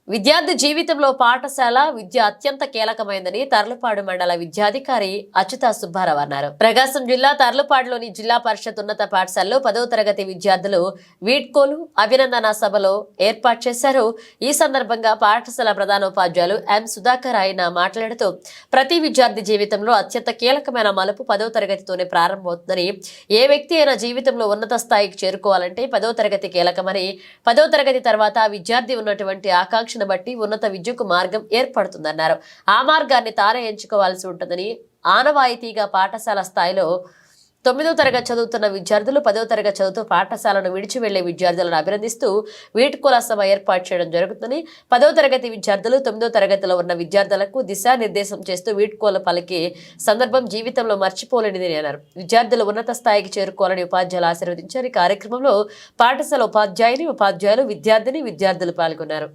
విద్యార్థి జీవితంలో పాఠశాల విద్య అత్యంత కీలకమైందని తర్లుపాడు మండల విద్యాధికారి అచ్యుత సుబ్బారావు అన్నారు. ప్రకాశం జిల్లా తర్లుపాడులోని జిల్లా పరిషత్ ఉన్నత పాఠశాలలో 10వ తరగతి విద్యార్థులు వీడ్కోలు అభినందన సభలో ఏర్పాటు చేశారు. ఈ సందర్భంగా పాఠశాల ప్రధానోపాధ్యాయులు ఎం సుధాకర్ ఆయన మాట్లాడుతూ ప్రతి విద్యార్థి జీవితంలో అత్యంత కీలకమైన మలుపు 10వ తరగతితోనే ప్రారంభమవుతుందని, ఏ వ్యక్తి అయినా జీవితంలో ఉన్నత స్థాయికి చేరుకోవాలంటే 10వ తరగతి కీలకమని, 10వ తరగతి తర్వాత విద్యార్థి ఉన్నటువంటి ఆకాంక్ష బట్టి ఉన్నత విద్యకు మార్గం ఏర్పడుతుందన్నారు. ఆ మార్గాన్ని తానే ఎంచుకోవాల్సి ఉంటుందని, ఆనవాయితీగా పాఠశాల స్థాయిలో 9వ తరగతి చదువుతున్న విద్యార్థులు 10వ తరగతి చదువుతూ పాఠశాలను విడిచి వెళ్లే విద్యార్థులను అభినందిస్తూ వీడ్కోల సభ ఏర్పాటు చేయడం జరుగుతుందని, 10వ తరగతి విద్యార్థులు 9వ తరగతిలో ఉన్న విద్యార్థులకు దిశానిర్దేశం చేస్తూ వీడ్కోల పలికే సందర్భం జీవితంలో మర్చిపోలేనిదని అన్నారు. విద్యార్థులు ఉన్నత స్థాయికి చేరుకోవాలని ఉపాధ్యాయులు ఆశీర్వదించారు. ఈ కార్యక్రమంలో పాఠశాల ఉపాధ్యాయులు, విద్యార్థులు పాల్గొన్నారు.